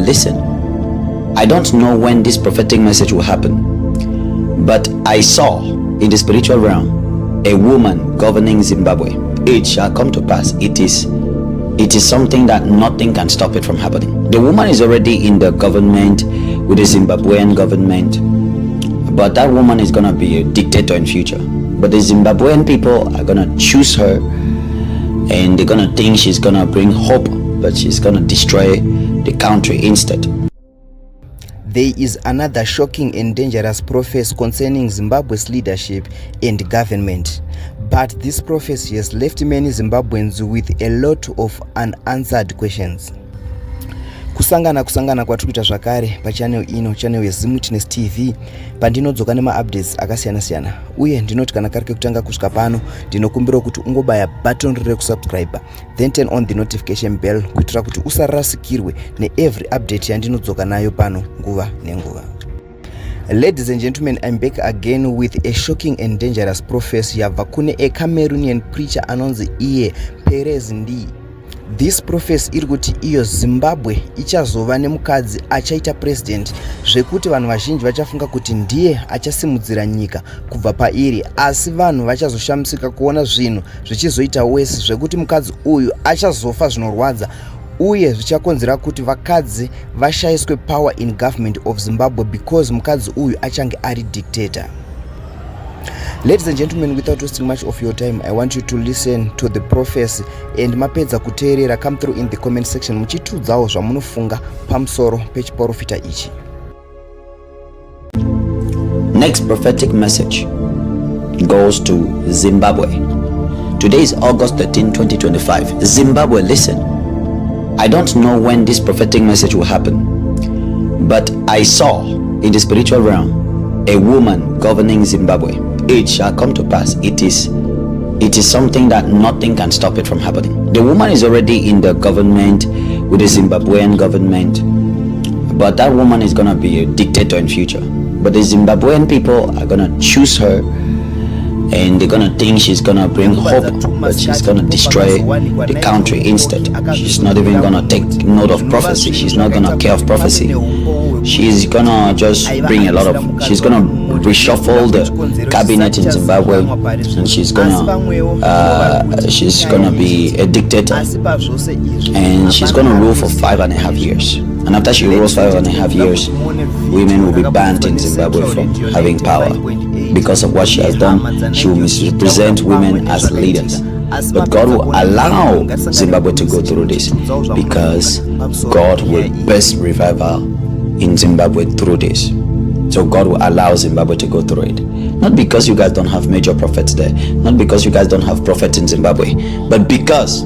listen. I don't know when this prophetic message will happen, but I saw in the spiritual realm a woman governing Zimbabwe. It shall come to pass. It is something that nothing can stop it from happening. The woman is already in the government with the Zimbabwean government, but that woman is gonna be a dictator in future. But the Zimbabwean people are gonna choose her, and they're gonna think she's gonna bring hope, but she's gonna destroy the country instead. There is another shocking and dangerous prophecy concerning Zimbabwe's leadership and government. But this prophecy has left many Zimbabweans with a lot of unanswered questions. Kusangana kwatiri kuita zvakare pachannel ino, channel yeZimbabwe TV, pandinodzoka nema-updates akasiyana-siyana. Uye ndinoti kana kari kekutanga kusvika pano, ndinokumbira kuti ungobaya button rekusubscribe, then turn on the notification bell kuitira kuti usarasikirwe ne-every update yandinodzoka nayo pano nguva nenguva. Ladies and gentlemen, I'm back again with a shocking and dangerous prophecy yabva kune a Cameroonian preacher anonzi iye Perez Ndi. This prophecy iri kuti iyo Zimbabwe ichazova nemukadzi achaita president, zvekuti vanhu vazhinji vachafunga kuti ndiye achasimudzira nyika kubva pairi, asi vanhu vachazoshamisika kuona zvinhu zvichizoita wese, zvekuti mukadzi uyu achazofa zvinorwadza, uye zvichakonzera kuti vakadzi vashayiswe power in government of Zimbabwe because mukadzi uyu achange ari dictator. Ladies and gentlemen, without wasting much of your time, I want you to listen to the prophecy and mapedza kuteerera, come through in the comment section muchitiudzawo zvamunofunga pamusoro pechiprofita ichi. Next prophetic message goes to Zimbabwe. Today is August 13, 2025. Zimbabwe, listen. I don't know when this prophetic message will happen, but I saw in the spiritual realm a woman governing Zimbabwe. It shall come to pass. It is something that nothing can stop it from happening. The woman is already in the government with the Zimbabwean government, but that woman is gonna be a dictator in future. But the Zimbabwean people are gonna choose her, and they're gonna think she's gonna bring hope, but she's gonna destroy the country instead. She's not even gonna take note of prophecy. She's not gonna care of prophecy. She's gonna just bring a lot of, she's gonna reshuffle the cabinet in Zimbabwe, and she's gonna be a dictator, and she's gonna rule for 5.5 years. And after she rules 5.5 years, women will be banned in Zimbabwe from having power because of what she has done. She will misrepresent women as leaders. But God will allow Zimbabwe to go through this because God will best revival in Zimbabwe through this. So God will allow Zimbabwe to go through it. Not because you guys don't have major prophets there, not because you guys don't have prophets in Zimbabwe, but because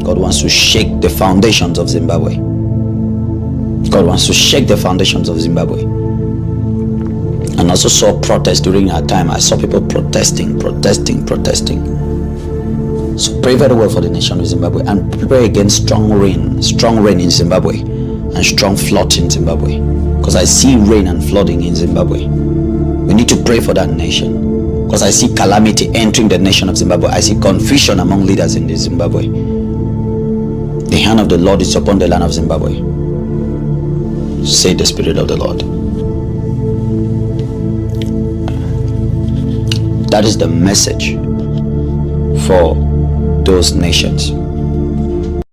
God wants to shake the foundations of Zimbabwe. God wants to shake the foundations of Zimbabwe. And also saw protests during that time. I saw people protesting. So pray very well for the nation of Zimbabwe, and pray against strong rain in Zimbabwe, and strong flood in Zimbabwe, because I see rain and flooding in Zimbabwe. We need to pray for that nation, because I see calamity entering the nation of Zimbabwe. I see confusion among leaders in Zimbabwe. The hand of the Lord is upon the land of Zimbabwe, say the Spirit of the Lord. That is the message for those nations.